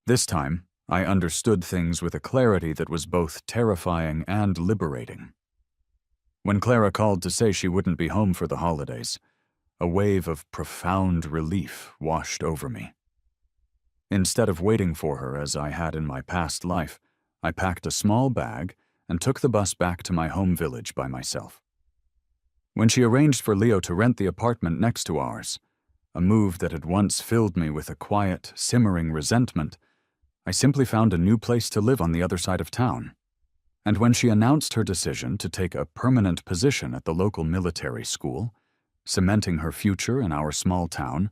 This time, I understood things with a clarity that was both terrifying and liberating. When Clara called to say she wouldn't be home for the holidays, a wave of profound relief washed over me. Instead of waiting for her as I had in my past life, I packed a small bag and took the bus back to my home village by myself. When she arranged for Leo to rent the apartment next to ours, a move that had once filled me with a quiet, simmering resentment, I simply found a new place to live on the other side of town. And when she announced her decision to take a permanent position at the local military school, cementing her future in our small town,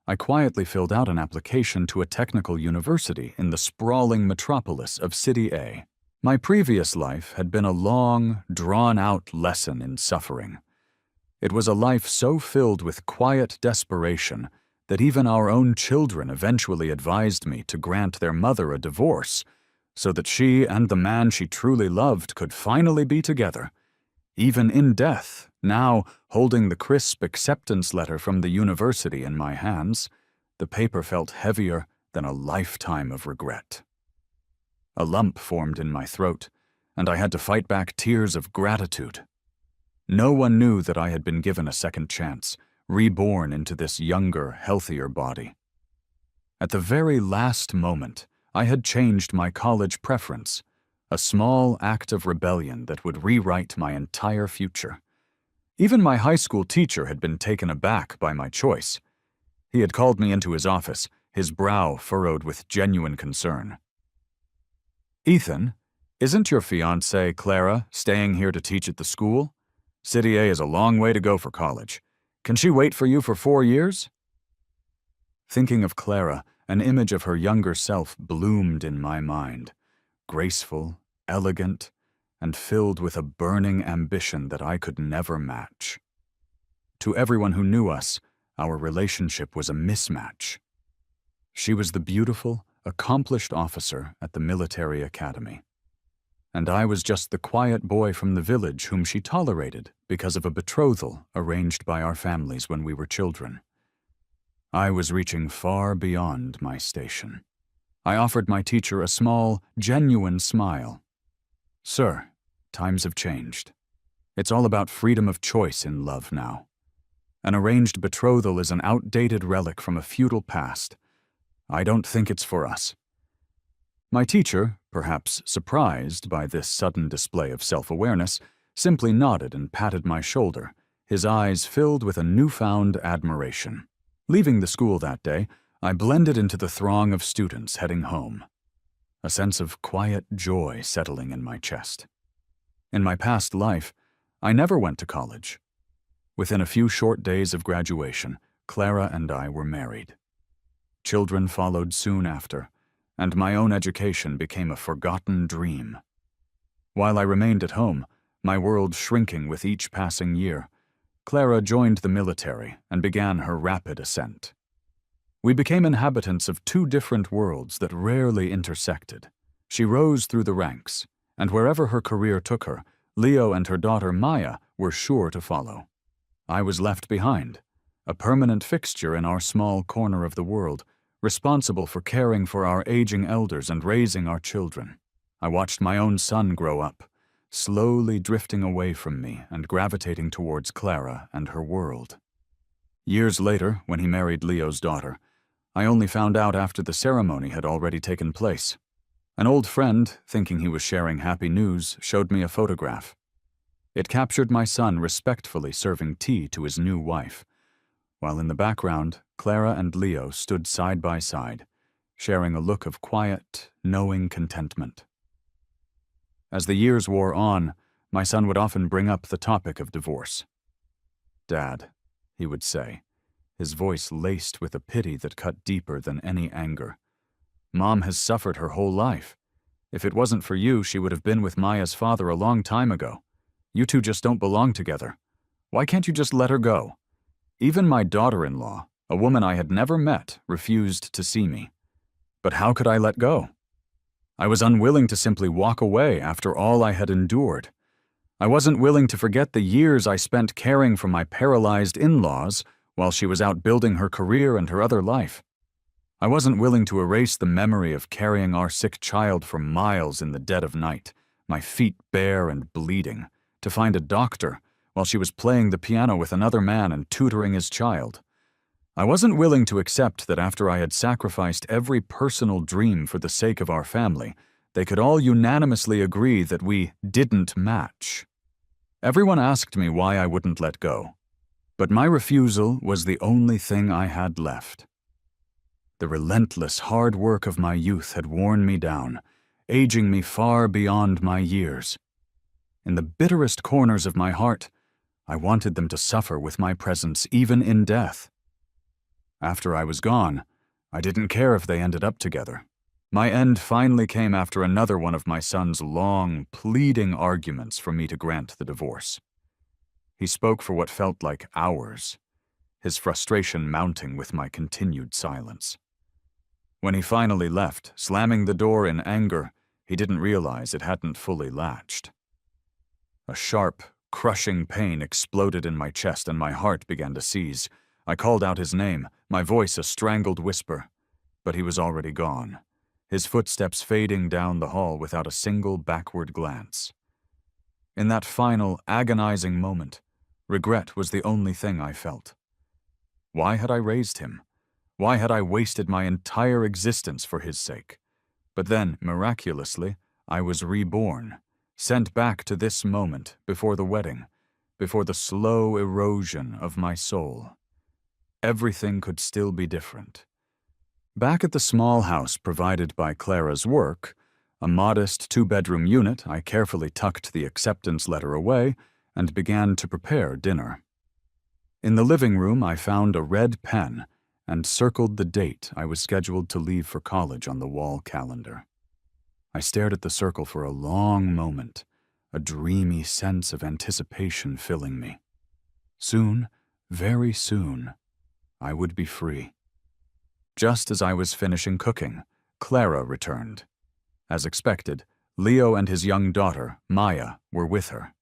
I quietly filled out an application to a technical university in the sprawling metropolis of City A. My previous life had been a long, drawn-out lesson in suffering. It was a life so filled with quiet desperation that even our own children eventually advised me to grant their mother a divorce so that she and the man she truly loved could finally be together. Even in death, now holding the crisp acceptance letter from the university in my hands, the paper felt heavier than a lifetime of regret. A lump formed in my throat, and I had to fight back tears of gratitude. No one knew that I had been given a second chance, reborn into this younger, healthier body. At the very last moment, I had changed my college preference, a small act of rebellion that would rewrite my entire future. Even my high school teacher had been taken aback by my choice. He had called me into his office, his brow furrowed with genuine concern. "Ethan, isn't your fiancée, Clara, staying here to teach at the school? City A is a long way to go for college. Can she wait for you for 4 years?" Thinking of Clara, an image of her younger self bloomed in my mind, graceful, elegant, and filled with a burning ambition that I could never match. To everyone who knew us, our relationship was a mismatch. She was the beautiful, accomplished officer at the military academy, and I was just the quiet boy from the village whom she tolerated because of a betrothal arranged by our families when we were children. I was reaching far beyond my station. I offered my teacher a small, genuine smile. "Sir, times have changed. It's all about freedom of choice in love now. An arranged betrothal is an outdated relic from a feudal past. I don't think it's for us." My teacher, perhaps surprised by this sudden display of self-awareness, simply nodded and patted my shoulder, his eyes filled with a newfound admiration. Leaving the school that day, I blended into the throng of students heading home, a sense of quiet joy settling in my chest. In my past life, I never went to college. Within a few short days of graduation, Clara and I were married. Children followed soon after, and my own education became a forgotten dream. While I remained at home, my world shrinking with each passing year, Clara joined the military and began her rapid ascent. We became inhabitants of two different worlds that rarely intersected. She rose through the ranks, and wherever her career took her, Leo and her daughter Maya were sure to follow. I was left behind, a permanent fixture in our small corner of the world, responsible for caring for our aging elders and raising our children. I watched my own son grow up, slowly drifting away from me and gravitating towards Clara and her world. Years later, when he married Leo's daughter, I only found out after the ceremony had already taken place. An old friend, thinking he was sharing happy news, showed me a photograph. It captured my son respectfully serving tea to his new wife, while in the background, Clara and Leo stood side by side, sharing a look of quiet, knowing contentment. As the years wore on, my son would often bring up the topic of divorce. "Dad," he would say, his voice laced with a pity that cut deeper than any anger. "Mom has suffered her whole life. If it wasn't for you, she would have been with Maya's father a long time ago. You two just don't belong together. Why can't you just let her go?" Even my daughter-in-law, a woman I had never met, refused to see me. But how could I let go? I was unwilling to simply walk away after all I had endured. I wasn't willing to forget the years I spent caring for my paralyzed in-laws while she was out building her career and her other life. I wasn't willing to erase the memory of carrying our sick child for miles in the dead of night, my feet bare and bleeding, to find a doctor while she was playing the piano with another man and tutoring his child. I wasn't willing to accept that after I had sacrificed every personal dream for the sake of our family, they could all unanimously agree that we didn't match. Everyone asked me why I wouldn't let go, but my refusal was the only thing I had left. The relentless hard work of my youth had worn me down, aging me far beyond my years. In the bitterest corners of my heart, I wanted them to suffer with my presence even in death. After I was gone, I didn't care if they ended up together. My end finally came after another one of my son's long, pleading arguments for me to grant the divorce. He spoke for what felt like hours, his frustration mounting with my continued silence. When he finally left, slamming the door in anger, he didn't realize it hadn't fully latched. A sharp, crushing pain exploded in my chest and my heart began to seize. I called out his name, my voice a strangled whisper, but he was already gone, his footsteps fading down the hall without a single backward glance. In that final, agonizing moment, regret was the only thing I felt. Why had I raised him? Why had I wasted my entire existence for his sake? But then, miraculously, I was reborn, sent back to this moment before the wedding, before the slow erosion of my soul. Everything could still be different. Back at the small house provided by Clara's work, a modest 2-bedroom unit, I carefully tucked the acceptance letter away and began to prepare dinner. In the living room, I found a red pen and circled the date I was scheduled to leave for college on the wall calendar. I stared at the circle for a long moment, a dreamy sense of anticipation filling me. Soon, very soon, I would be free. Just as I was finishing cooking, Clara returned. As expected, Leo and his young daughter, Maya, were with her.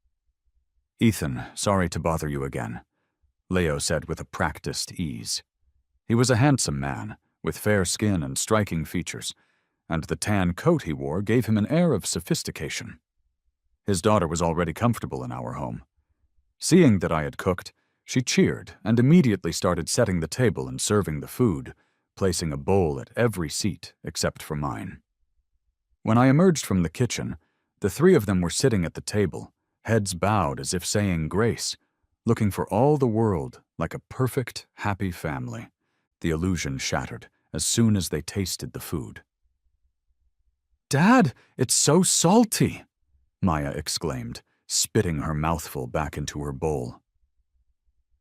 "Ethan, sorry to bother you again," Leo said with a practiced ease. He was a handsome man, with fair skin and striking features, and the tan coat he wore gave him an air of sophistication. His daughter was already comfortable in our home. Seeing that I had cooked, she cheered and immediately started setting the table and serving the food, placing a bowl at every seat except for mine. When I emerged from the kitchen, the three of them were sitting at the table, heads bowed as if saying grace, looking for all the world like a perfect, happy family. The illusion shattered as soon as they tasted the food. "Dad, it's so salty!" Maya exclaimed, spitting her mouthful back into her bowl.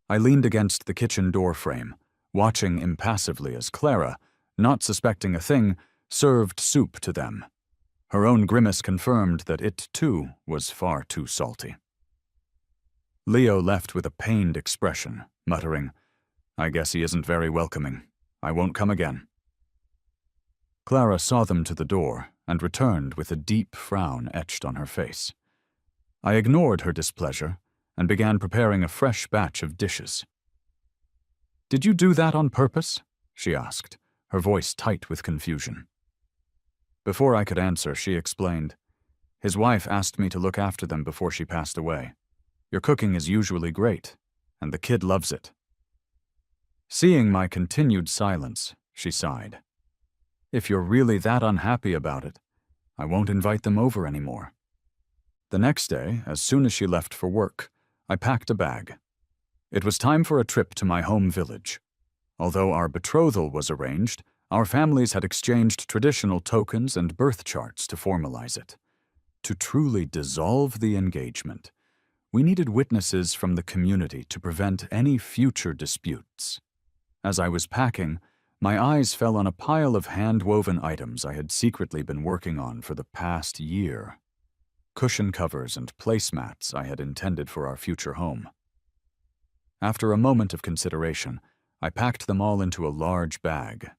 I leaned against the kitchen door frame, watching impassively as Clara, not suspecting a thing, served soup to them. Her own grimace confirmed that it, too, was far too salty. Leo left with a pained expression, muttering, "I guess he isn't very welcoming. I won't come again." Clara saw them to the door and returned with a deep frown etched on her face. I ignored her displeasure and began preparing a fresh batch of dishes. "Did you do that on purpose?" she asked, her voice tight with confusion. Before I could answer, she explained, "His wife asked me to look after them before she passed away. Your cooking is usually great, and the kid loves it." Seeing my continued silence, she sighed. "If you're really that unhappy about it, I won't invite them over anymore." The next day, as soon as she left for work, I packed a bag. It was time for a trip to my home village. Although our betrothal was arranged, our families had exchanged traditional tokens and birth charts to formalize it. To truly dissolve the engagement, we needed witnesses from the community to prevent any future disputes. As I was packing, my eyes fell on a pile of hand-woven items I had secretly been working on for the past year. Cushion covers and placemats I had intended for our future home. After a moment of consideration, I packed them all into a large bag.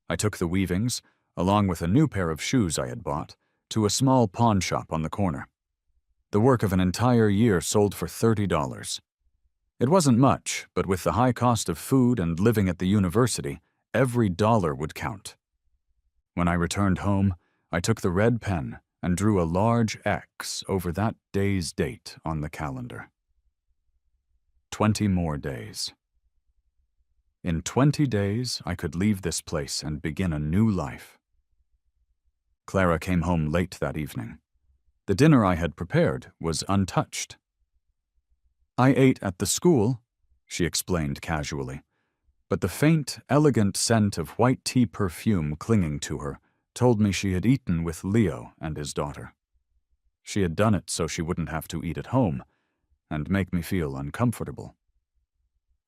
I took the weavings, along with a new pair of shoes I had bought, to a small pawn shop on the corner. The work of an entire year sold for $30. It wasn't much, but with the high cost of food and living at the university, Every dollar would count. When I returned home, I took the red pen and drew a large X over that day's date on the calendar. 20 more days. In 20 days, I could leave this place and begin a new life. Clara came home late that evening. The dinner I had prepared was untouched. "I ate at the school," she explained casually, but the faint, elegant scent of white tea perfume clinging to her told me she had eaten with Leo and his daughter. She had done it so she wouldn't have to eat at home and make me feel uncomfortable.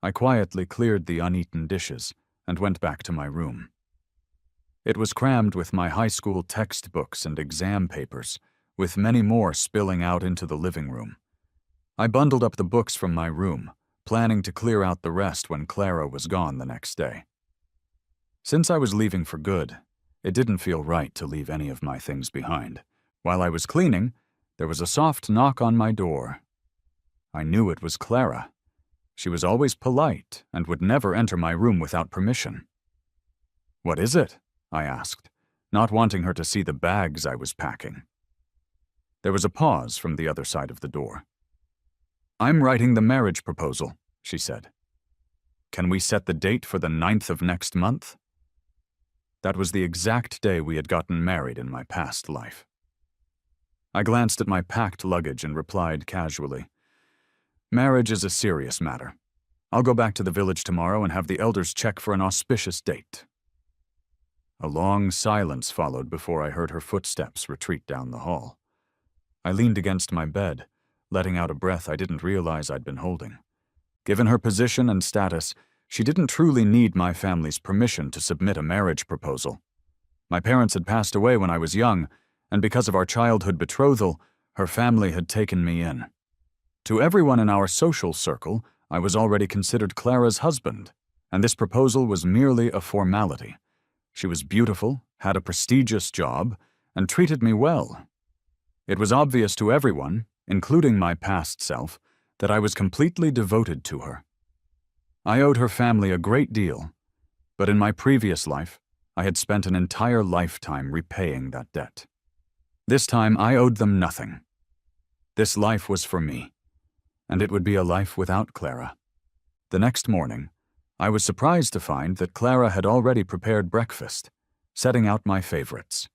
I quietly cleared the uneaten dishes and went back to my room. It was crammed with my high school textbooks and exam papers, with many more spilling out into the living room. I bundled up the books from my room, planning to clear out the rest when Clara was gone the next day. Since I was leaving for good, it didn't feel right to leave any of my things behind. While I was cleaning, there was a soft knock on my door. I knew it was Clara. She was always polite and would never enter my room without permission. "What is it?" I asked, not wanting her to see the bags I was packing. There was a pause from the other side of the door. "I'm writing the marriage proposal," she said. "Can we set the date for the 9th of next month?" That was the exact day we had gotten married in my past life. I glanced at my packed luggage and replied casually, "Marriage is a serious matter. I'll go back to the village tomorrow and have the elders check for an auspicious date." A long silence followed before I heard her footsteps retreat down the hall. I leaned against my bed, letting out a breath I didn't realize I'd been holding. Given her position and status, she didn't truly need my family's permission to submit a marriage proposal. My parents had passed away when I was young, and because of our childhood betrothal, her family had taken me in. To everyone in our social circle, I was already considered Clara's husband, and this proposal was merely a formality. She was beautiful, had a prestigious job, and treated me well. It was obvious to everyone, including my past self, that I was completely devoted to her. I owed her family a great deal, but in my previous life, I had spent an entire lifetime repaying that debt. This time, I owed them nothing. This life was for me, and it would be a life without Clara. The next morning, I was surprised to find that Clara had already prepared breakfast, setting out my favorites: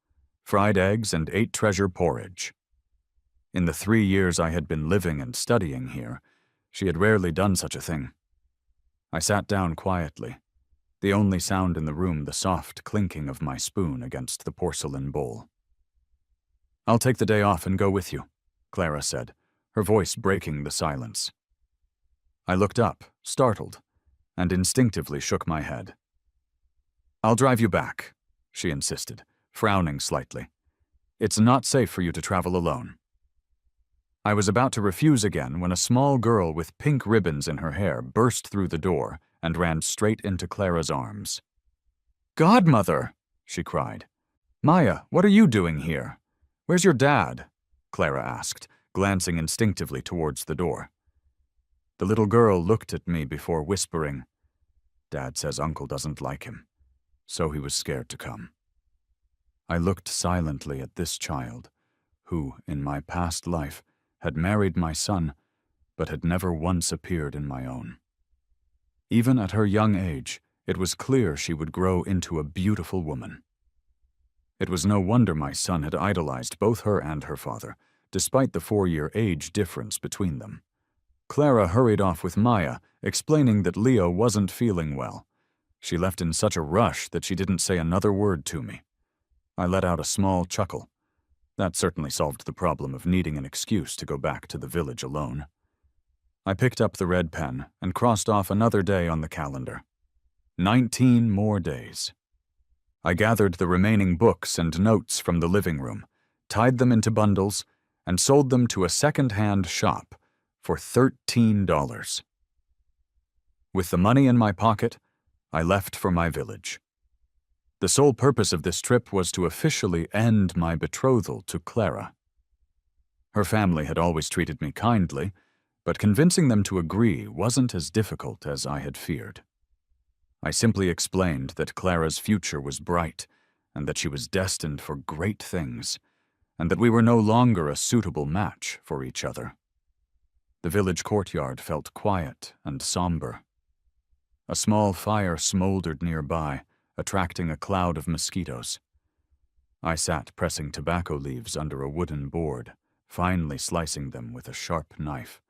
fried eggs and 8-treasure porridge. In the 3 years I had been living and studying here, she had rarely done such a thing. I sat down quietly, the only sound in the room the soft clinking of my spoon against the porcelain bowl. "I'll take the day off and go with you," Clara said, her voice breaking the silence. I looked up, startled, and instinctively shook my head. "I'll drive you back," she insisted, frowning slightly. "It's not safe for you to travel alone." I was about to refuse again when a small girl with pink ribbons in her hair burst through the door and ran straight into Clara's arms. "Godmother!" she cried. "Maya, what are you doing here? Where's your dad?" Clara asked, glancing instinctively towards the door. The little girl looked at me before whispering, "Dad says Uncle doesn't like him, so he was scared to come." I looked silently at this child, who, in my past life, had married my son, but had never once appeared in my own. Even at her young age, it was clear she would grow into a beautiful woman. It was no wonder my son had idolized both her and her father, despite the 4-year age difference between them. Clara hurried off with Maya, explaining that Leo wasn't feeling well. She left in such a rush that she didn't say another word to me. I let out a small chuckle. That certainly solved the problem of needing an excuse to go back to the village alone. I picked up the red pen and crossed off another day on the calendar. 19 more days. I gathered the remaining books and notes from the living room, tied them into bundles, and sold them to a second-hand shop for $13. With the money in my pocket, I left for my village. The sole purpose of this trip was to officially end my betrothal to Clara. Her family had always treated me kindly, but convincing them to agree wasn't as difficult as I had feared. I simply explained that Clara's future was bright, and that she was destined for great things, and that we were no longer a suitable match for each other. The village courtyard felt quiet and somber. A small fire smoldered nearby, attracting a cloud of mosquitoes. I sat pressing tobacco leaves under a wooden board, finely slicing them with a sharp knife,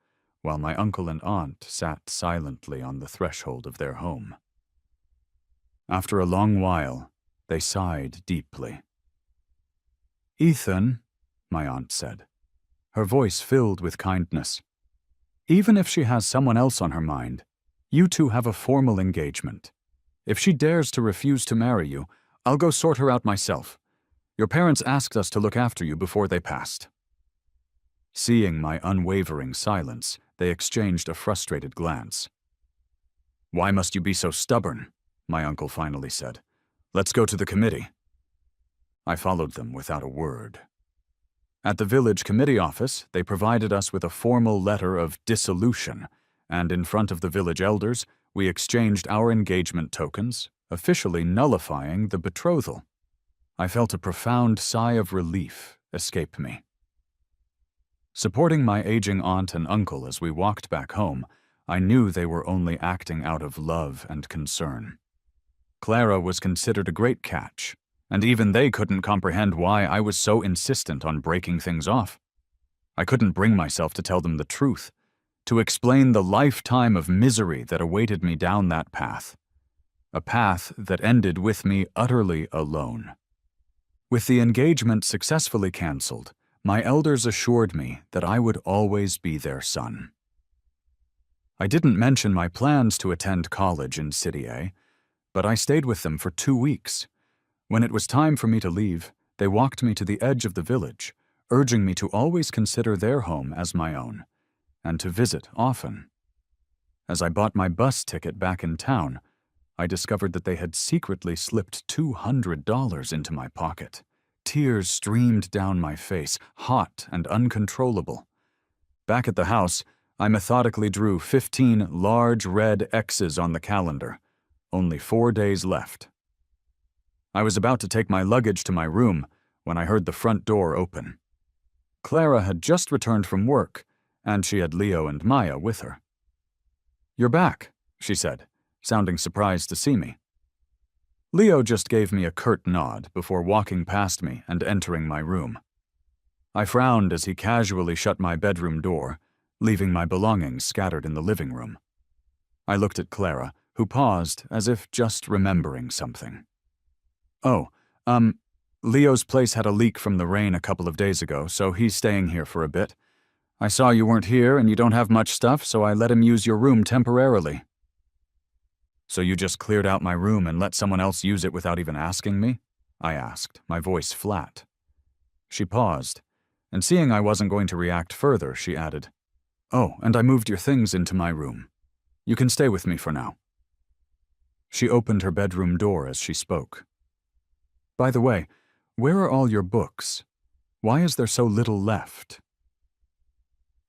while my uncle and aunt sat silently on the threshold of their home. After a long while, they sighed deeply. "Ethan," my aunt said, her voice filled with kindness, "even if she has someone else on her mind, you two have a formal engagement. If she dares to refuse to marry you, I'll go sort her out myself. Your parents asked us to look after you before they passed." Seeing my unwavering silence, they exchanged a frustrated glance. "Why must you be so stubborn?" my uncle finally said. "Let's go to the committee." I followed them without a word. At the village committee office, they provided us with a formal letter of dissolution, and in front of the village elders, we exchanged our engagement tokens, officially nullifying the betrothal. I felt a profound sigh of relief escape me. Supporting my aging aunt and uncle as we walked back home, I knew they were only acting out of love and concern. Clara was considered a great catch, and even they couldn't comprehend why I was so insistent on breaking things off. I couldn't bring myself to tell them the truth, to explain the lifetime of misery that awaited me down that path, a path that ended with me utterly alone. With the engagement successfully canceled, my elders assured me that I would always be their son. I didn't mention my plans to attend college in City A, but I stayed with them for 2 weeks. When it was time for me to leave, they walked me to the edge of the village, urging me to always consider their home as my own, and to visit often. As I bought my bus ticket back in town, I discovered that they had secretly slipped $200 into my pocket. Tears streamed down my face, hot and uncontrollable. Back at the house, I methodically drew 15 large red X's on the calendar. Only 4 days left. I was about to take my luggage to my room when I heard the front door open. Clara had just returned from work, and she had Leo and Maya with her. "You're back," she said, sounding surprised to see me. Leo just gave me a curt nod before walking past me and entering my room. I frowned as he casually shut my bedroom door, leaving my belongings scattered in the living room. I looked at Clara, who paused as if just remembering something. "Oh, Leo's place had a leak from the rain a couple of days ago, so he's staying here for a bit. I saw you weren't here and you don't have much stuff, so I let him use your room temporarily." "So you just cleared out my room and let someone else use it without even asking me?" I asked, my voice flat. She paused, and seeing I wasn't going to react further, she added, "Oh, and I moved your things into my room. You can stay with me for now." She opened her bedroom door as she spoke. "By the way, where are all your books? Why is there so little left?"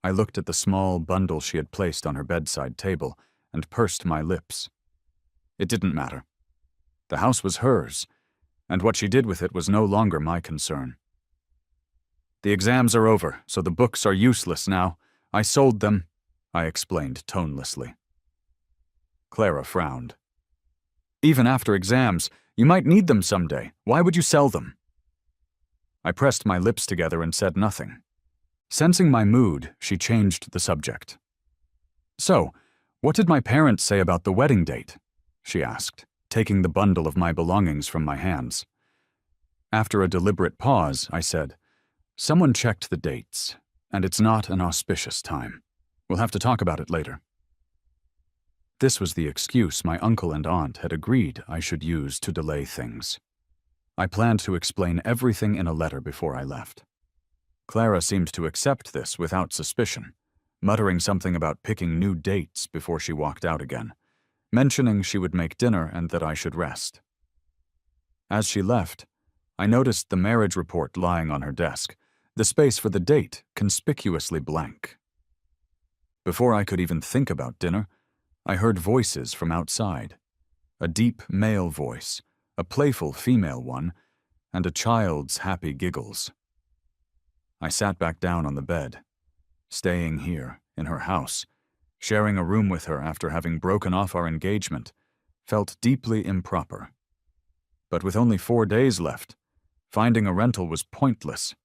I looked at the small bundle she had placed on her bedside table and pursed my lips. It didn't matter. The house was hers, and what she did with it was no longer my concern. "The exams are over, so the books are useless now. I sold them," I explained tonelessly. Clara frowned. "Even after exams, you might need them someday. Why would you sell them?" I pressed my lips together and said nothing. Sensing my mood, she changed the subject. "So, what did my parents say about the wedding date?" she asked, taking the bundle of my belongings from my hands. After a deliberate pause, I said, "Someone checked the dates, and it's not an auspicious time. We'll have to talk about it later." This was the excuse my uncle and aunt had agreed I should use to delay things. I planned to explain everything in a letter before I left. Clara seemed to accept this without suspicion, muttering something about picking new dates before she walked out again, mentioning she would make dinner and that I should rest. As she left, I noticed the marriage report lying on her desk, the space for the date conspicuously blank. Before I could even think about dinner, I heard voices from outside. A deep male voice, a playful female one, and a child's happy giggles. I sat back down on the bed, staying here, in her house, sharing a room with her after having broken off our engagement, felt deeply improper. But with only 4 days left, finding a rental was pointless.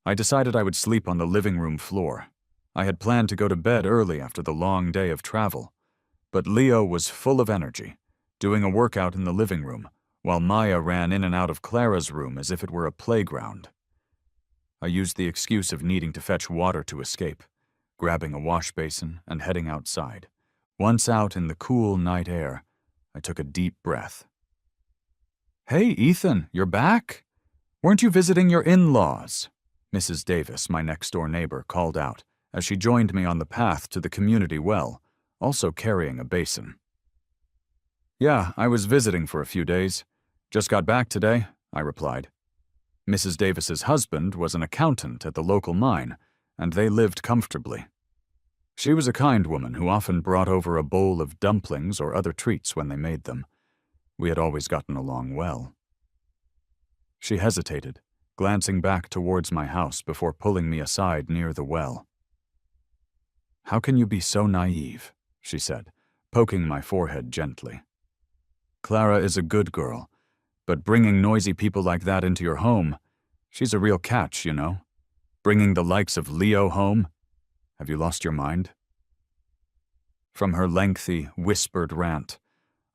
I decided I would sleep on the living room floor. I had planned to go to bed early after the long day of travel, but Leo was full of energy, doing a workout in the living room, while Maya ran in and out of Clara's room as if it were a playground. I used the excuse of needing to fetch water to escape, grabbing a wash basin and heading outside. Once out in the cool night air, I took a deep breath. "Hey, Ethan, you're back? Weren't you visiting your in-laws?" Mrs. Davis, my next-door neighbor, called out as she joined me on the path to the community well, also carrying a basin. "Yeah, I was visiting for a few days. Just got back today," I replied. Mrs. Davis's husband was an accountant at the local mine, and they lived comfortably. She was a kind woman who often brought over a bowl of dumplings or other treats when they made them. We had always gotten along well. She hesitated, glancing back towards my house before pulling me aside near the well. "How can you be so naive?" she said, poking my forehead gently. "Clara is a good girl, but bringing noisy people like that into your home, she's a real catch, you know. Bringing the likes of Leo home? Have you lost your mind?" From her lengthy, whispered rant,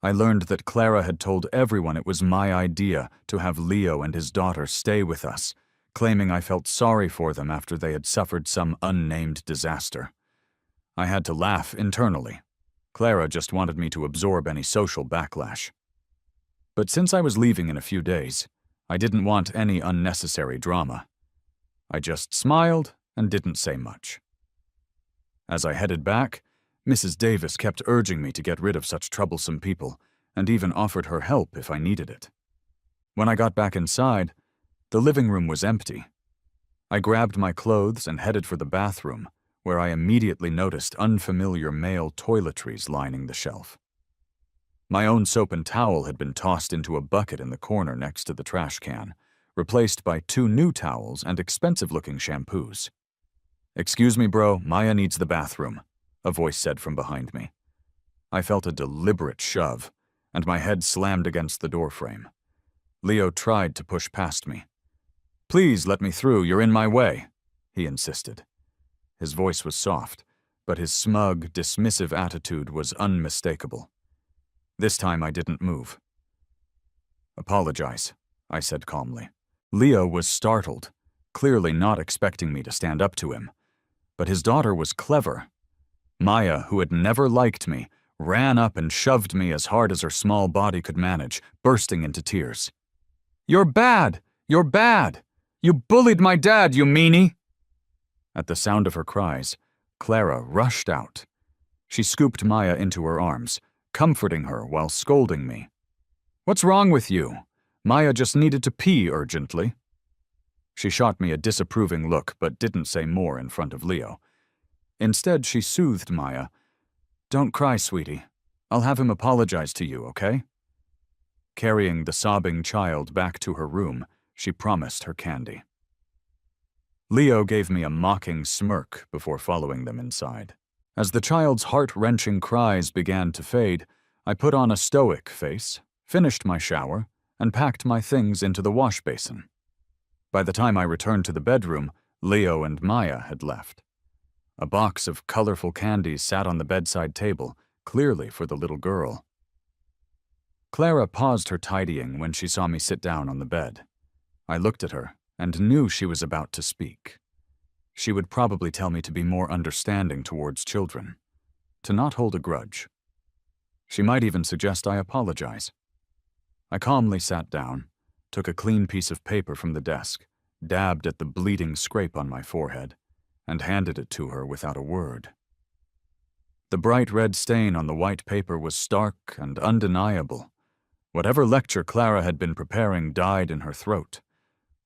I learned that Clara had told everyone it was my idea to have Leo and his daughter stay with us, claiming I felt sorry for them after they had suffered some unnamed disaster. I had to laugh internally. Clara just wanted me to absorb any social backlash. But since I was leaving in a few days, I didn't want any unnecessary drama. I just smiled and didn't say much. As I headed back, Mrs. Davis kept urging me to get rid of such troublesome people, and even offered her help if I needed it. When I got back inside, the living room was empty. I grabbed my clothes and headed for the bathroom, where I immediately noticed unfamiliar male toiletries lining the shelf. My own soap and towel had been tossed into a bucket in the corner next to the trash can, replaced by 2 new towels and expensive-looking shampoos. "Excuse me, bro, Maya needs the bathroom," a voice said from behind me. I felt a deliberate shove, and my head slammed against the doorframe. Leo tried to push past me. "Please let me through, you're in my way," he insisted. His voice was soft, but his smug, dismissive attitude was unmistakable. This time I didn't move. "Apologize," I said calmly. Leo was startled, clearly not expecting me to stand up to him. But his daughter was clever. Maya, who had never liked me, ran up and shoved me as hard as her small body could manage, bursting into tears. "You're bad! You're bad! You bullied my dad, you meanie!" At the sound of her cries, Clara rushed out. She scooped Maya into her arms, comforting her while scolding me. "What's wrong with you? Maya just needed to pee urgently." She shot me a disapproving look but didn't say more in front of Leo. Instead, she soothed Maya. "Don't cry, sweetie. I'll have him apologize to you, okay?" Carrying the sobbing child back to her room, she promised her candy. Leo gave me a mocking smirk before following them inside. As the child's heart-wrenching cries began to fade, I put on a stoic face, finished my shower, and packed my things into the wash basin. By the time I returned to the bedroom, Leo and Maya had left. A box of colorful candies sat on the bedside table, clearly for the little girl. Clara paused her tidying when she saw me sit down on the bed. I looked at her and knew she was about to speak. She would probably tell me to be more understanding towards children, to not hold a grudge. She might even suggest I apologize. I calmly sat down, took a clean piece of paper from the desk, dabbed at the bleeding scrape on my forehead, and handed it to her without a word. The bright red stain on the white paper was stark and undeniable. Whatever lecture Clara had been preparing died in her throat.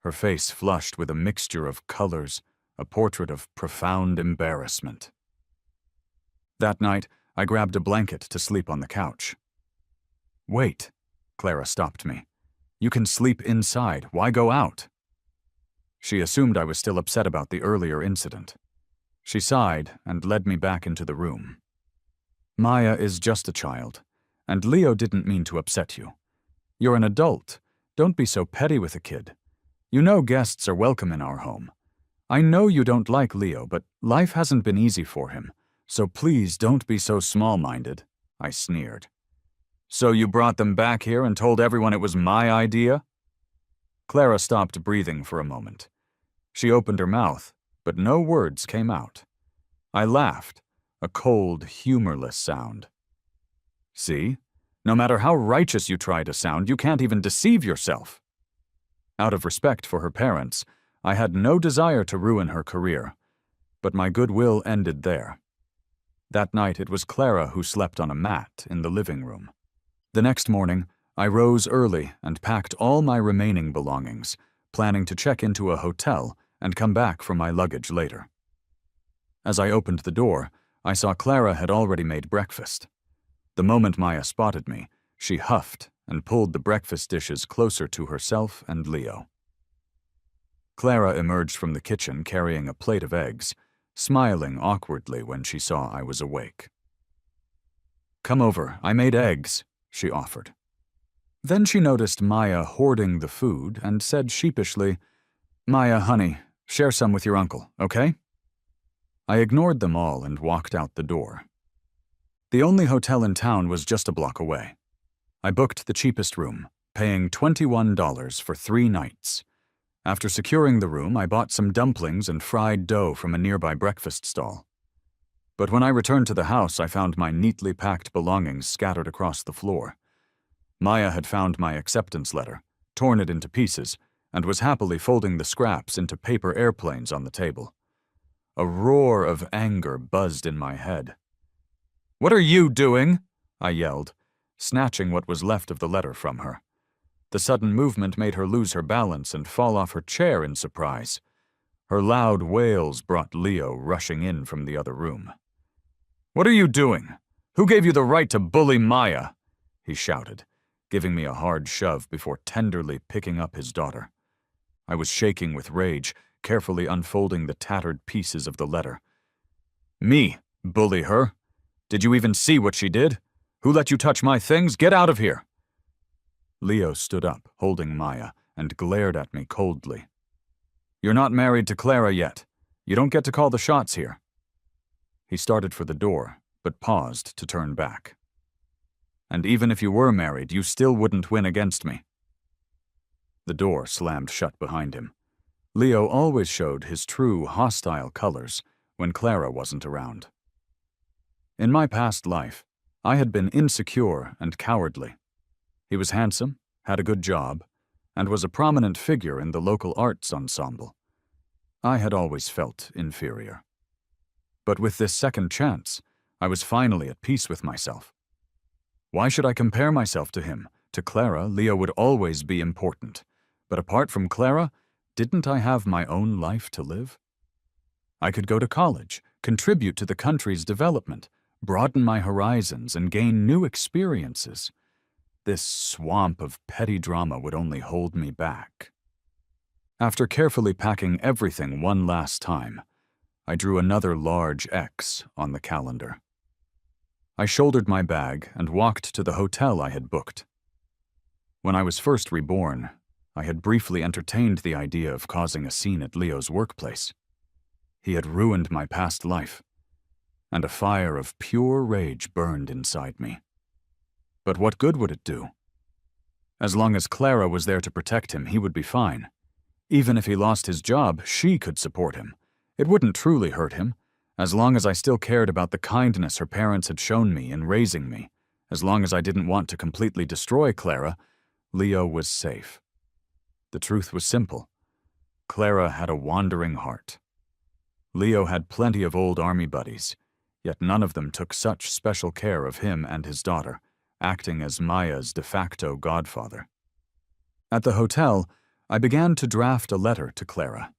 Her face flushed with a mixture of colors, a portrait of profound embarrassment. That night, I grabbed a blanket to sleep on the couch. Wait, Clara stopped me. You can sleep inside. Why go out? She assumed I was still upset about the earlier incident. She sighed and led me back into the room. Maya is just a child, and Leo didn't mean to upset you. You're an adult. Don't be so petty with a kid. You know guests are welcome in our home. I know you don't like Leo, but life hasn't been easy for him, so please don't be so small-minded, I sneered. So you brought them back here and told everyone it was my idea? Clara stopped breathing for a moment. She opened her mouth, but no words came out. I laughed, a cold, humorless sound. See? No matter how righteous you try to sound, you can't even deceive yourself. Out of respect for her parents, I had no desire to ruin her career, but my goodwill ended there. That night it was Clara who slept on a mat in the living room. The next morning, I rose early and packed all my remaining belongings, planning to check into a hotel and come back for my luggage later. As I opened the door, I saw Clara had already made breakfast. The moment Maya spotted me, she huffed and pulled the breakfast dishes closer to herself and Leo. Clara emerged from the kitchen carrying a plate of eggs, smiling awkwardly when she saw I was awake. "Come over, I made eggs," she offered. Then she noticed Maya hoarding the food and said sheepishly, "Maya, honey, share some with your uncle, okay?" I ignored them all and walked out the door. The only hotel in town was just a block away. I booked the cheapest room, paying $21 for 3 nights. After securing the room, I bought some dumplings and fried dough from a nearby breakfast stall. But when I returned to the house, I found my neatly packed belongings scattered across the floor. Maya had found my acceptance letter, torn it into pieces, and was happily folding the scraps into paper airplanes on the table. A roar of anger buzzed in my head. "What are you doing?" I yelled, snatching what was left of the letter from her. The sudden movement made her lose her balance and fall off her chair in surprise. Her loud wails brought Leo rushing in from the other room. "What are you doing? Who gave you the right to bully Maya?" he shouted, giving me a hard shove before tenderly picking up his daughter. I was shaking with rage, carefully unfolding the tattered pieces of the letter. "Me, bully her? Did you even see what she did? Who let you touch my things? Get out of here!" Leo stood up, holding Maya, and glared at me coldly. "You're not married to Clara yet. You don't get to call the shots here." He started for the door, but paused to turn back. "And even if you were married, you still wouldn't win against me." The door slammed shut behind him. Leo always showed his true hostile colors when Clara wasn't around. In my past life, I had been insecure and cowardly. He was handsome, had a good job, and was a prominent figure in the local arts ensemble. I had always felt inferior. But with this second chance, I was finally at peace with myself. Why should I compare myself to him? To Clara, Leo would always be important. But apart from Clara, didn't I have my own life to live? I could go to college, contribute to the country's development, broaden my horizons, and gain new experiences. This swamp of petty drama would only hold me back. After carefully packing everything one last time, I drew another large X on the calendar. I shouldered my bag and walked to the hotel I had booked. When I was first reborn, I had briefly entertained the idea of causing a scene at Leo's workplace. He had ruined my past life, and a fire of pure rage burned inside me. But what good would it do? As long as Clara was there to protect him, he would be fine. Even if he lost his job, she could support him. It wouldn't truly hurt him, as long as I still cared about the kindness her parents had shown me in raising me. As long as I didn't want to completely destroy Clara, Leo was safe. The truth was simple. Clara had a wandering heart. Leo had plenty of old army buddies, yet none of them took such special care of him and his daughter, acting as Maya's de facto godfather. At the hotel, I began to draft a letter to Clara.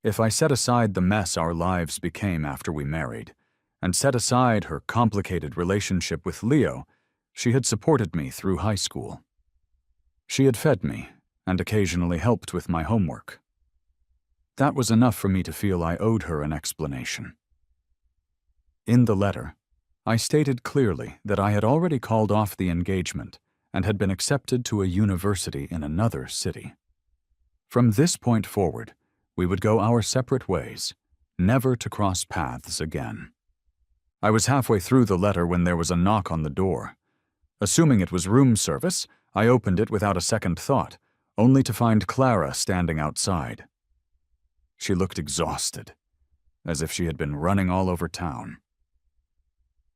If I set aside the mess our lives became after we married, and set aside her complicated relationship with Leo, She had supported me through high school. She had fed me and occasionally helped with my homework. That was enough for me to feel I owed her an explanation. In the letter, I stated clearly that I had already called off the engagement and had been accepted to a university in another city. From this point forward, we would go our separate ways, never to cross paths again. I was halfway through the letter when there was a knock on the door. Assuming it was room service, I opened it without a second thought, only to find Clara standing outside. She looked exhausted, as if she had been running all over town.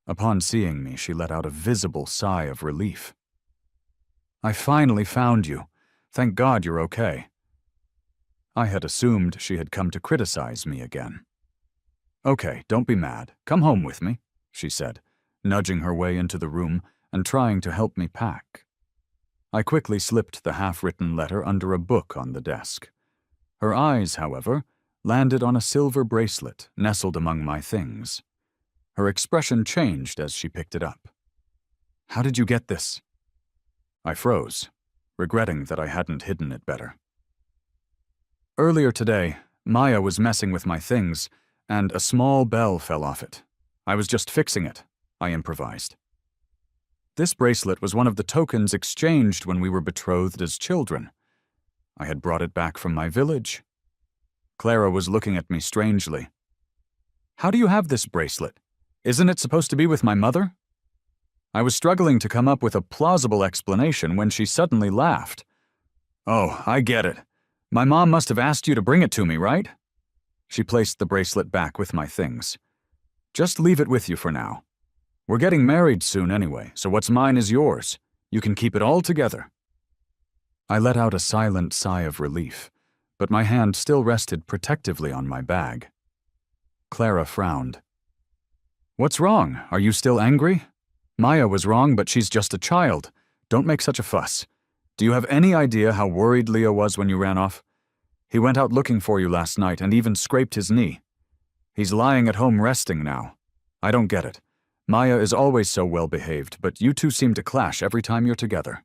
Upon seeing me, she let out a visible sigh of relief. "I finally found you. Thank God you're okay." I had assumed she had come to criticize me again. "Okay, don't be mad. Come home with me," she said, nudging her way into the room and trying to help me pack. I quickly slipped the half-written letter under a book on the desk. Her eyes, however, landed on a silver bracelet nestled among my things. Her expression changed as she picked it up. "How did you get this?" I froze, regretting that I hadn't hidden it better. "Earlier today, Maya was messing with my things, and a small bell fell off it. I was just fixing it," I improvised. "This bracelet was one of the tokens exchanged when we were betrothed as children. I had brought it back from my village." Clara was looking at me strangely. "How do you have this bracelet? Isn't it supposed to be with my mother?" I was struggling to come up with a plausible explanation when she suddenly laughed. "Oh, I get it. My mom must have asked you to bring it to me, right?" She placed the bracelet back with my things. "Just leave it with you for now. We're getting married soon anyway, so what's mine is yours. You can keep it all together." I let out a silent sigh of relief, but my hand still rested protectively on my bag. Clara frowned. "What's wrong? Are you still angry? Maya was wrong, but she's just a child. Don't make such a fuss. Do you have any idea how worried Leo was when you ran off? He went out looking for you last night and even scraped his knee. He's lying at home resting now. I don't get it. Maya is always so well-behaved, but you two seem to clash every time you're together."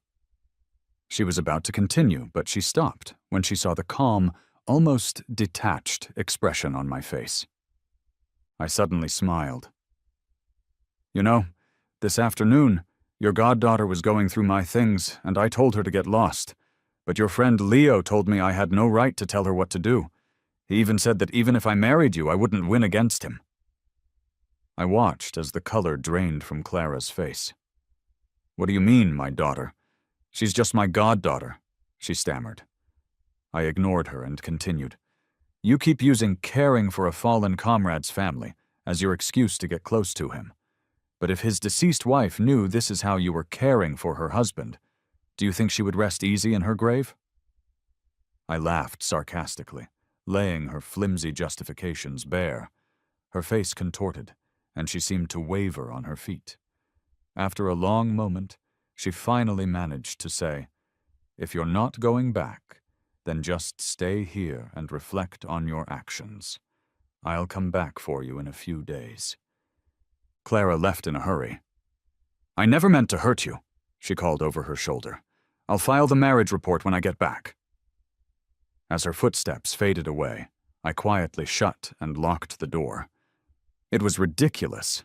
She was about to continue, but she stopped when she saw the calm, almost detached expression on my face. I suddenly smiled. "You know, this afternoon, your goddaughter was going through my things, and I told her to get lost. But your friend Leo told me I had no right to tell her what to do. He even said that even if I married you, I wouldn't win against him." I watched as the color drained from Clara's face. "What do you mean, my daughter? She's just my goddaughter," she stammered. I ignored her and continued. "You keep using caring for a fallen comrade's family as your excuse to get close to him. But if his deceased wife knew this is how you were caring for her husband, do you think she would rest easy in her grave?" I laughed sarcastically, laying her flimsy justifications bare. Her face contorted, and she seemed to waver on her feet. After a long moment, she finally managed to say, "If you're not going back, then just stay here and reflect on your actions. I'll come back for you in a few days." Clara left in a hurry. "I never meant to hurt you," she called over her shoulder. "I'll file the marriage report when I get back." As her footsteps faded away, I quietly shut and locked the door. It was ridiculous.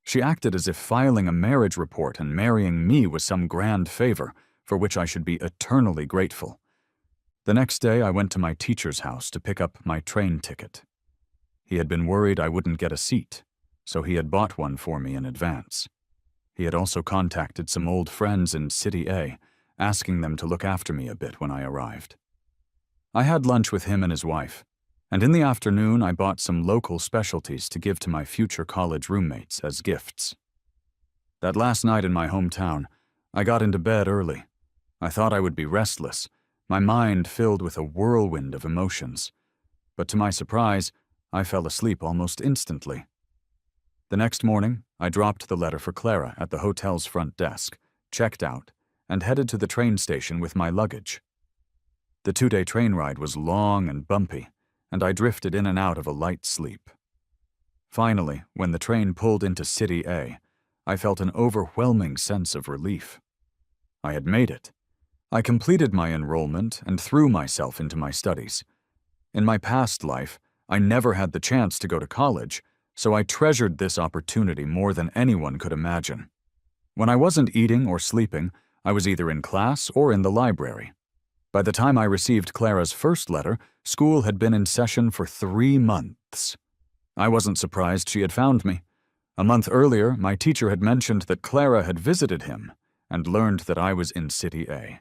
She acted as if filing a marriage report and marrying me was some grand favor for which I should be eternally grateful. The next day, I went to my teacher's house to pick up my train ticket. He had been worried I wouldn't get a seat, so he had bought one for me in advance. He had also contacted some old friends in City A, asking them to look after me a bit when I arrived. I had lunch with him and his wife, and in the afternoon I bought some local specialties to give to my future college roommates as gifts. That last night in my hometown, I got into bed early. I thought I would be restless, my mind filled with a whirlwind of emotions. But to my surprise, I fell asleep almost instantly. The next morning, I dropped the letter for Clara at the hotel's front desk, checked out, and headed to the train station with my luggage. The 2-day train ride was long and bumpy, and I drifted in and out of a light sleep. Finally, when the train pulled into City A, I felt an overwhelming sense of relief. I had made it. I completed my enrollment and threw myself into my studies. In my past life, I never had the chance to go to college, so I treasured this opportunity more than anyone could imagine. When I wasn't eating or sleeping, I was either in class or in the library. By the time I received Clara's first letter, school had been in session for 3 months. I wasn't surprised she had found me. A month earlier, my teacher had mentioned that Clara had visited him and learned that I was in City A.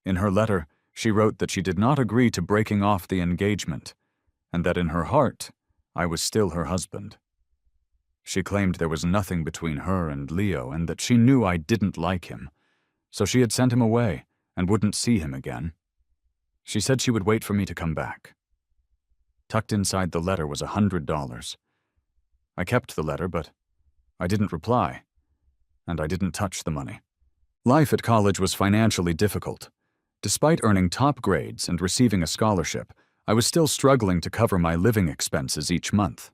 In her letter, she wrote that she did not agree to breaking off the engagement, and that in her heart, I was still her husband. She claimed there was nothing between her and Leo and that she knew I didn't like him, so she had sent him away and wouldn't see him again. She said she would wait for me to come back. Tucked inside the letter was $100. I kept the letter, but I didn't reply, and I didn't touch the money. Life at college was financially difficult. Despite earning top grades and receiving a scholarship, I was still struggling to cover my living expenses each month.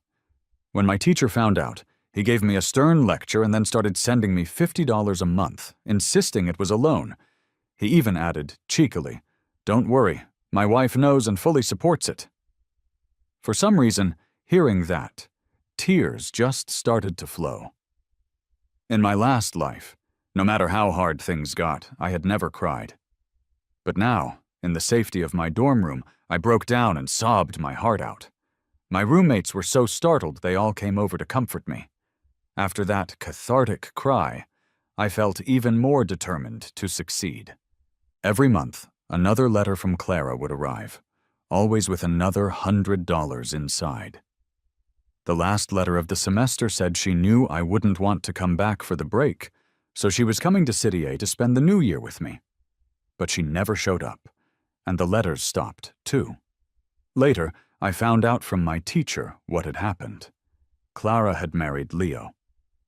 When my teacher found out, he gave me a stern lecture and then started sending me $50 a month, insisting it was a loan. He even added, cheekily, "Don't worry, my wife knows and fully supports it." For some reason, hearing that, tears just started to flow. In my last life, no matter how hard things got, I had never cried. But now, in the safety of my dorm room, I broke down and sobbed my heart out. My roommates were so startled they all came over to comfort me. After that cathartic cry, I felt even more determined to succeed. Every month, another letter from Clara would arrive, always with another $100 inside. The last letter of the semester said she knew I wouldn't want to come back for the break, so she was coming to City A to spend the new year with me. But she never showed up, and the letters stopped, too. Later, I found out from my teacher what had happened. Clara had married Leo.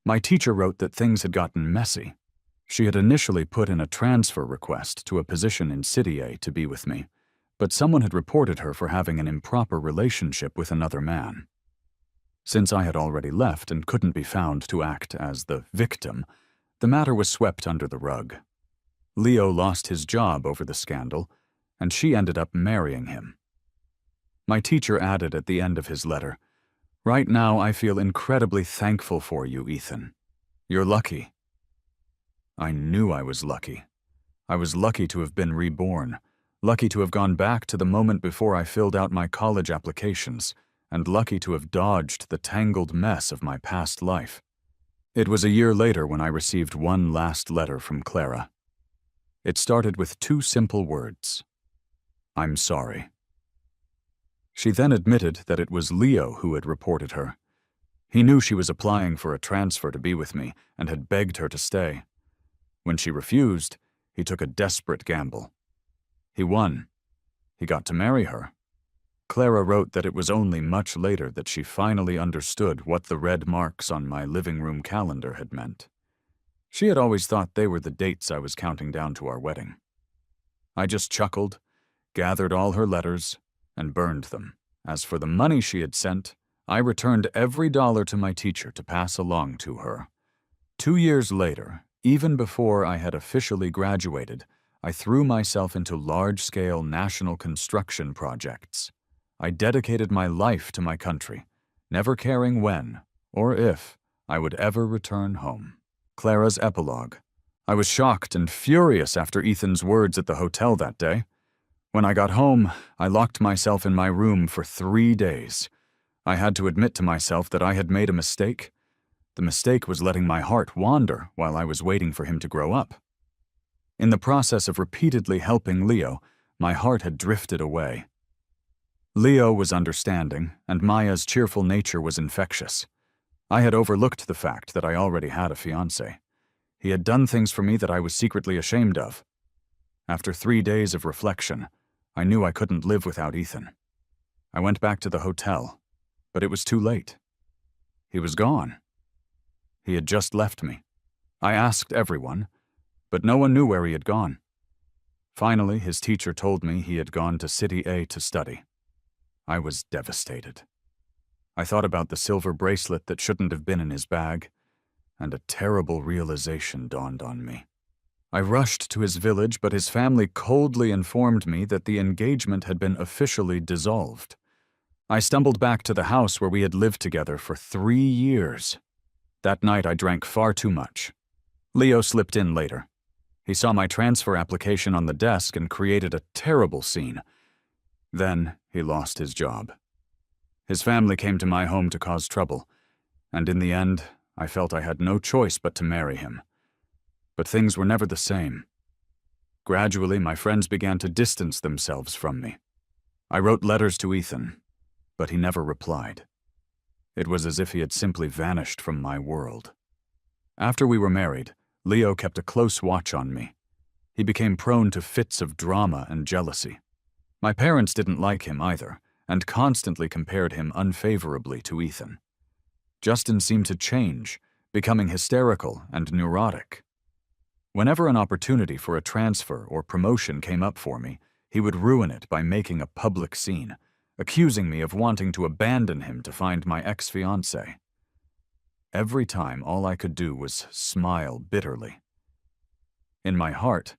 My teacher wrote that things had gotten messy. She had initially put in a transfer request to a position in City A to be with me, but someone had reported her for having an improper relationship with another man. Since I had already left and couldn't be found to act as the victim, the matter was swept under the rug. Leo lost his job over the scandal, and she ended up marrying him. My teacher added at the end of his letter, "Right now I feel incredibly thankful for you, Ethan. You're lucky." I knew I was lucky. I was lucky to have been reborn, lucky to have gone back to the moment before I filled out my college applications, and lucky to have dodged the tangled mess of my past life. It was a year later when I received one last letter from Clara. It started with 2 simple words: "I'm sorry." She then admitted that it was Leo who had reported her. He knew she was applying for a transfer to be with me and had begged her to stay. When she refused, he took a desperate gamble. He won. He got to marry her. Clara wrote that it was only much later that she finally understood what the red marks on my living room calendar had meant. She had always thought they were the dates I was counting down to our wedding. I just chuckled, gathered all her letters, and burned them. As for the money she had sent, I returned every dollar to my teacher to pass along to her. 2 years later, even before I had officially graduated, I threw myself into large-scale national construction projects. I dedicated my life to my country, never caring when, or if, I would ever return home. Clara's epilogue. I was shocked and furious after Ethan's words at the hotel that day. When I got home, I locked myself in my room for 3 days. I had to admit to myself that I had made a mistake. The mistake was letting my heart wander while I was waiting for him to grow up. In the process of repeatedly helping Leo, my heart had drifted away. Leo was understanding, and Maya's cheerful nature was infectious. I had overlooked the fact that I already had a fiancé. He had done things for me that I was secretly ashamed of. After 3 days of reflection, I knew I couldn't live without Ethan. I went back to the hotel, but it was too late. He was gone. He had just left me. I asked everyone, but no one knew where he had gone. Finally, his teacher told me he had gone to City A to study. I was devastated. I thought about the silver bracelet that shouldn't have been in his bag, and a terrible realization dawned on me. I rushed to his village, but his family coldly informed me that the engagement had been officially dissolved. I stumbled back to the house where we had lived together for 3 years. That night I drank far too much. Leo slipped in later. He saw my transfer application on the desk and created a terrible scene. Then he lost his job. His family came to my home to cause trouble, and in the end, I felt I had no choice but to marry him. But things were never the same. Gradually, my friends began to distance themselves from me. I wrote letters to Ethan, but he never replied. It was as if he had simply vanished from my world. After we were married, Leo kept a close watch on me. He became prone to fits of drama and jealousy. My parents didn't like him either, and constantly compared him unfavorably to Ethan. Justin seemed to change, becoming hysterical and neurotic. Whenever an opportunity for a transfer or promotion came up for me, he would ruin it by making a public scene, accusing me of wanting to abandon him to find my ex-fiancée. Every time, all I could do was smile bitterly. In my heart,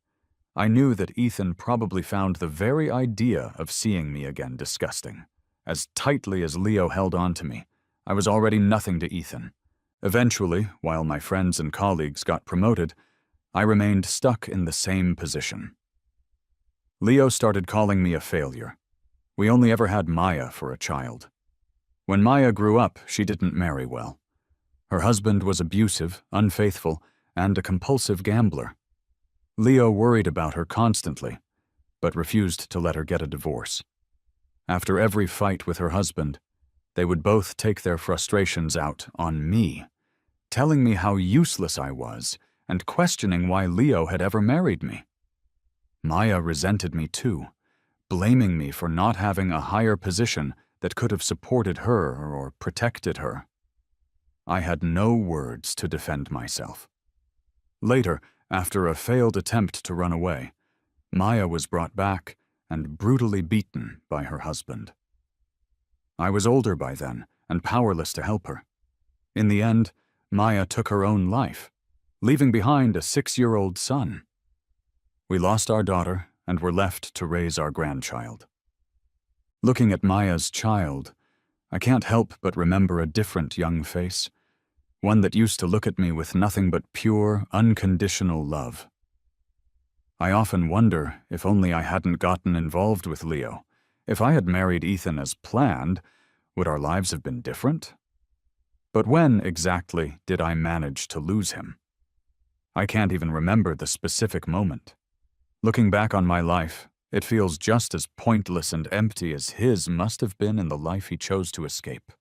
I knew that Ethan probably found the very idea of seeing me again disgusting. As tightly as Leo held on to me, I was already nothing to Ethan. Eventually, while my friends and colleagues got promoted, I remained stuck in the same position. Leo started calling me a failure. We only ever had Maya for a child. When Maya grew up, she didn't marry well. Her husband was abusive, unfaithful, and a compulsive gambler. Leo worried about her constantly, but refused to let her get a divorce. After every fight with her husband, they would both take their frustrations out on me, telling me how useless I was and questioning why Leo had ever married me. Maya resented me too, blaming me for not having a higher position that could have supported her or protected her. I had no words to defend myself. Later, after a failed attempt to run away, Maya was brought back and brutally beaten by her husband. I was older by then and powerless to help her. In the end, Maya took her own life, leaving behind a 6-year-old son. We lost our daughter and were left to raise our grandchild. Looking at Maya's child, I can't help but remember a different young face, one that used to look at me with nothing but pure, unconditional love. I often wonder if only I hadn't gotten involved with Leo. If I had married Ethan as planned, would our lives have been different? But when exactly did I manage to lose him? I can't even remember the specific moment. Looking back on my life, it feels just as pointless and empty as his must have been in the life he chose to escape.